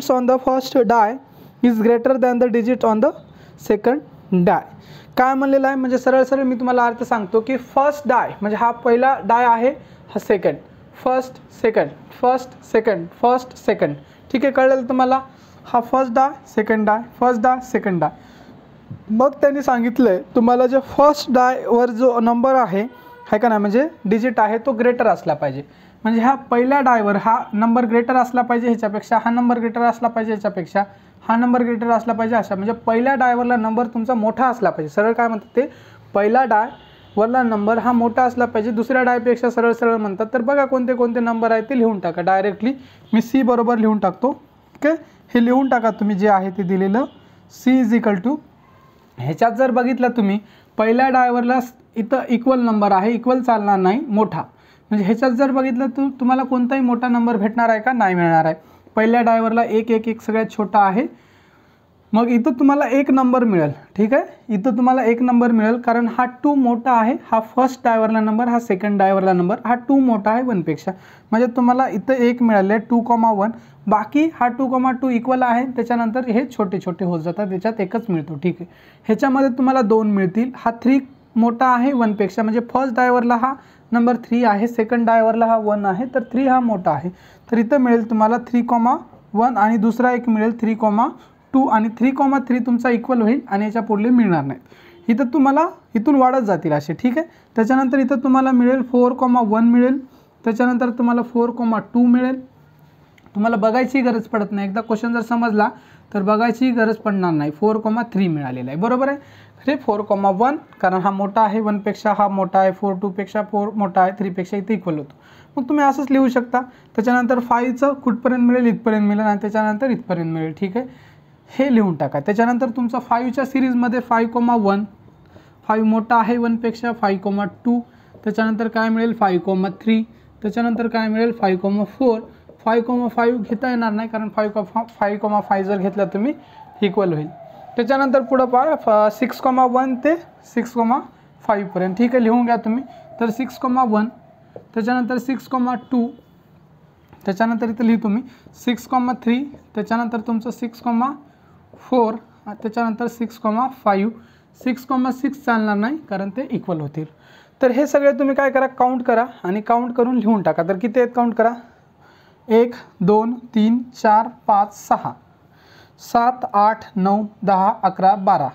on the first die is greater than the digit on the second die. काय म्हणलेलं आहे, म्हणजे सरळ मी तुम्हाला अर्थ सांगतो की फर्स्ट डाय म्हणजे हा पहिला डाय आहे, हा सेकंड, फर्स्ट सेकंड, ठीक आहे. कळलं तुम्हाला, हा फर्स्ट डाय सेकंड डाय, फर्स्ट डाय सेकंड डाय. मग त्यांनी सांगितलं आहे तुम्हाला जे फर्स्ट डायवर जो नंबर आहे का ना, म्हणजे डिजिट आहे तो ग्रेटर असला पाहिजे. म्हणजे ह्या पहिल्या डायवर हा नंबर ग्रेटर असला पाहिजे ह्याच्यापेक्षा, हा नंबर ग्रेटर असला पाहिजे ह्याच्यापेक्षा, हा नंबर ग्रेटर असला पाहिजे अशा, म्हणजे पहिल्या डायवरला नंबर तुमचा मोठा असला पाहिजे. सरळ काय म्हणतात ते, पहिला डायवरला नंबर हा मोठा असला पाहिजे, दुसऱ्या डायपेक्षा सरळ म्हणतात. तर बघा कोणते कोणते नंबर आहेत ते लिहून टाका डायरेक्टली. मी सी बरोबर लिहून टाकतो, ओके. हे लिहून टाका तुम्ही जे आहे ते दिलेलं, सी इज इक्वल टू, ह्याच्यात जर बघितलं तुम्ही पहिल्या डायवरला इथं इक्वल नंबर आहे, इक्वल चालणार नाही, मोठा. म्हणजे ह्याच्यात जर बघितलं तुम्हाला कोणताही मोठा नंबर भेटणार आहे का, नाही मिळणार आहे. पहिल्या डायवरला एक सगळ्यात छोटा आहे. मग इथं तुम्हाला एक नंबर मिळेल, ठीक आहे. इथं तुम्हाला एक नंबर मिळेल कारण हा 2 मोठा आहे, हा फर्स्ट डायवरला नंबर, हा सेकंड डायवरला नंबर, हा 2 मोठा आहे 1 पेक्षा. म्हणजे तुम्हाला इथं एक मिळाले 2,1. बाकी हा 2,2 इक्वल आहे, त्याच्यानंतर हे छोटे छोटे होत जातात, त्याच्यात एकच मिळतो, ठीक आहे. ह्याच्यामध्ये तुम्हाला 2 मिळतील. हा 3 मोठा आहे 1 पेक्षा, म्हणजे फर्स्ट डायवरला हा नंबर 3 आहे, सेकंड डायवरला हा 1 आहे, तर 3 हा मोठा आहे. तर इथं मिळेल तुम्हाला 3,1 आणि दुसरा एक मिळेल 3,2 आणि 3,3 तुमचा इक्वल होईल आणि याच्या पुढले मिळणार नाहीत. इथं तुम्हाला इथून वाढत जातील असे, ठीक आहे. त्याच्यानंतर इथं तुम्हाला मिळेल 4,1 मिळेल, त्याच्यानंतर तुम्हाला 4,2 मिळेल. तुम्हाला बघायची गरज पडत नाही, एकदा क्वेश्चन जर समजला तर बघायची गरज पडणार नाही. 4,3 मिळालेला आहे, बरोबर आहे. अरे 4,1 कारण हा मोठा आहे 1 पेक्षा, हा मोठा आहे 4,2 पेक्षा, 4 मोठा आहे 3 पेक्षा, इथे इक्वल होतो. मग तुम्ही असंच लिहू शकता. त्याच्यानंतर 5चं कुठपर्यंत मिळेल, इथपर्यंत मिळेल आणि त्याच्यानंतर इथपर्यंत मिळेल, ठीक आहे. हे लिहून टाका. त्याच्यानंतर तुमचा 5च्या सिरीजमध्ये 5,1, 5 मोठा आहे 1 पेक्षा, 5,2, त्याच्यानंतर काय मिळेल 5,3, त्याच्यानंतर काय मिळेल 5,4. 5,5 घेता येणार नाही कारण 5,5 जर घेतला तुम्ही इक्वल होईल. त्याच्यानंतर पुढं पहा 6,1 ते 6,5 पर्यंत, ठीक आहे. लिहून घ्या तुम्ही. तर 6,1, त्याच्यानंतर 6,2, त्याच्यानंतर इथं लिहितो मी 6,3, त्याच्यानंतर तुमचं 6,4, त्याच्यानंतर 6,5. 6,6 चालणार नाही कारण ते इक्वल होतील. तर हे सगळे तुम्ही काय करा, काउंट करा आणि काउंट करून लिहून टाका. तर किती आहेत काउंट करा, 1 2 3 4 5 6 7 8 9 10 11 12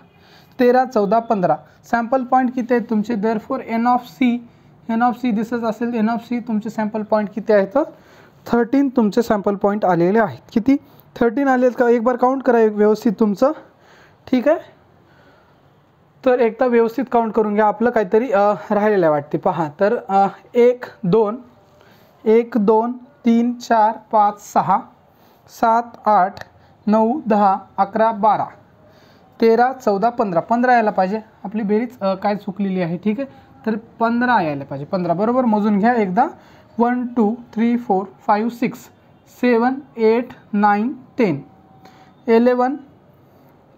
13 14 15. सॅम्पल पॉईंट किती आहेत तुमचे, देअरफॉर एन ऑफ सी दिसत असेल, एन ऑफ सी तुमचे सॅम्पल पॉईंट किती आहेत, 13 तुमचे सॅम्पल पॉईंट आलेले आहेत. किती, 13 आले आहेत का, एक बार काउंट करा व्यवस्थित तुमचं, ठीक आहे. तर एकदा व्यवस्थित काउंट करून घ्या, आपलं काहीतरी राहिलेलं आहे वाटते. पहा, तर 1 2 3 4 5 6 7 8 9 10 11 12 13 14 15. 15 यायला पाहिजे, आपली बेरीज काय चुकलेली आहे, ठीक आहे. तर 15 यायला पाहिजे, 15 बरोबर मोजून घ्या एकदा. 1 2 3 4 5 6 7 8 9 10 11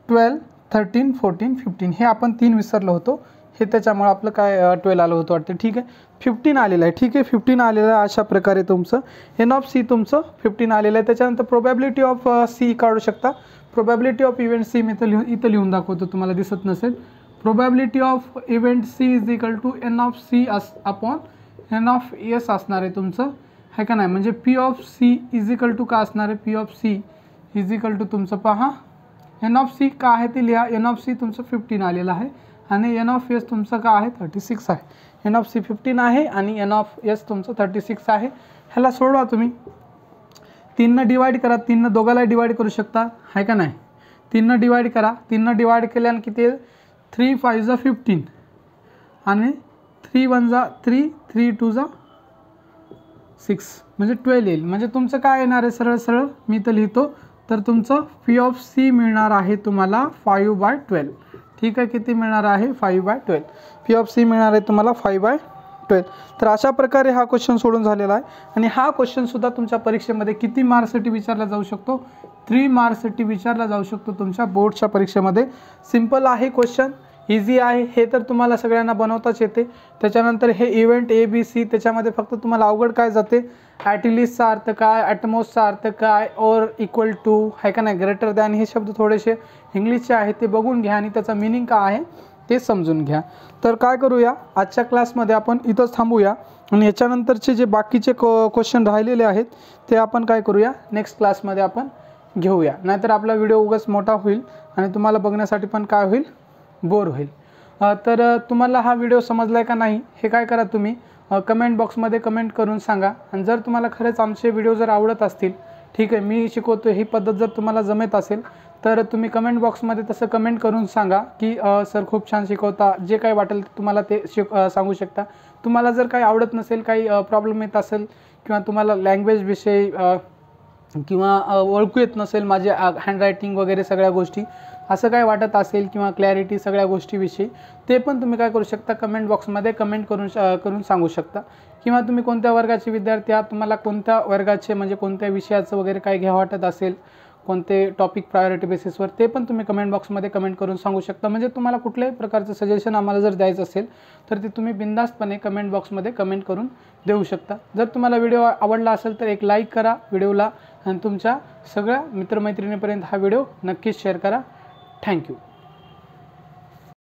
12 13 14 15. हे आपण 3 विसरलो होतो, हे त्याच्यामुळे आपलं काय 12 आलं होतं वाटतं, ठीक आहे. 15 आलेलं आहे, ठीक आहे. 15 आलेलं आहे. अशा प्रकारे तुमचं एन ऑफ सी तुमचं 15 आलेलं आहे. त्याच्यानंतर प्रोबॅबिलिटी ऑफ सी काढू शकता. प्रोबॅबिलिटी ऑफ इव्हेंट सी मी इथं लिहून दाखवतो, तुम्हाला दिसत नसेल. Probability of event C is equal to N of C upon N of S असणार आहे तुमचं, है का नाही. म्हणजे P of C is equal to का असणार आहे, P of C is equal to तुमचं पहा एन ऑफ सी का आहे ते लिहा. एन ऑफ सी तुमचं 15 आलेलं आहे आणि एन ऑफ एस तुमचं काय आहे 36 आहे. एन ऑफ सी 15 आहे आणि एन ऑफ एस तुमचं 36 आहे. ह्याला सोडवा तुम्ही, 3 डिवाइड करा, 3 दोघाला डिवाइड करू शकता आहे का नाही. 3 डिवाइड करा, 3 डिवाइड केल्यानं किती 3 5 जा 15 आणि 3 1 जा 3 3 2 जा 6 म्हणजे 12 येईल. म्हणजे तुमचं काय येणार आहे सरळ सरळ मी तर लिहितो, तर तुमचं फी ऑफ सी मिळणार आहे तुम्हाला 5/12. ठीक आहे, किती मिळणार आहे 5/12. फी ऑफ सी मिळणार आहे तुम्हाला 5/12. तर अशा प्रकारे हा क्वेश्चन सोडून झालेला आहे. आणि हा क्वेश्चनसुद्धा तुमच्या परीक्षेमध्ये किती मार्क्ससाठी विचारला जाऊ शकतो, 3 मार्क्ससाठी विचारला जाऊ शकतो तुमच्या बोर्डच्या परीक्षेमध्ये. सिम्पल आहे क्वेश्चन, इझी आहे, हे तर तुम्हाला सगळ्यांना बनवताच येते. त्याच्यानंतर हे इव्हेंट ABC, त्याच्यामध्ये फक्त तुम्हाला अवघड काय जाते, ॲटिलिस्टचा अर्थ काय, ॲटमॉसचा अर्थ काय, और इक्वल टू आहे का नाही, ग्रेटर दॅन, हे शब्द थोडेसे इंग्लिशचे आहेत ते बघून घ्या आणि त्याचा मिनिंग काय आहे ते समजून घ्या. तर काय करूया, आजच्या क्लासमध्ये आपण इथंच थांबूया आणि ह्याच्यानंतरचे जे बाकीचे क्वेश्चन राहिलेले आहेत ते आपण काय करूया नेक्स्ट क्लासमध्ये आपण घेऊया. नाहीतर आपला व्हिडिओ उगाच मोठा होईल आणि तुम्हाला बघण्यासाठी पण काय होईल, बोर होईल. तर तुम्हाला हा व्हिडिओ समजला आहे का नाही हे काय करा तुम्ही कमेंट बॉक्समध्ये कमेंट करून सांगा. आणि जर तुम्हाला खरंच आमचे व्हिडिओ जर आवडत असतील, ठीक आहे, मी शिकवतो ही पद्धत जर तुम्हाला जमत असेल तर तुम्ही कमेंट बॉक्समध्ये तसं कमेंट करून सांगा की सर खूप छान शिकवता, जे काही वाटेल तुम्हाला ते सांगू शकता. तुम्हाला जर काही आवडत नसेल, काही प्रॉब्लेम येत असेल किंवा तुम्हाला लँग्वेजविषयी किंवा ओळखू येत नसेल माझे हँडरायटिंग वगैरे सगळ्या गोष्टी, असं काय वाटत असेल किंवा क्लॅरिटी सगळ्या गोष्टीविषयी, ते पण तुम्ही काय करू शकता कमेंट बॉक्समध्ये कमेंट करून सांगू शकता. किंवा तुम्ही कोणत्या वर्गाचे विद्यार्थी आहात, तुम्हाला कोणत्या वर्गाचे म्हणजे कोणत्या विषयाचं वगैरे काय घ्यावं वाटत असेल, कोणते टॉपिक प्रायोरिटी बेसिसवर, ते पण तुम्ही कमेंट बॉक्समध्ये कमेंट करून सांगू शकता. म्हणजे तुम्हाला कुठल्याही प्रकारचं सजेशन आम्हाला जर द्यायचं असेल तर ते तुम्ही बिनधास्तपणे कमेंट बॉक्समध्ये कमेंट करून देऊ शकता. जर तुम्हाला व्हिडिओ आवडला असेल तर एक लाईक करा व्हिडिओला आणि तुमच्या सगळ्या मित्रमैत्रिणीपर्यंत हा व्हिडिओ नक्कीच शेअर करा. थँक्यू.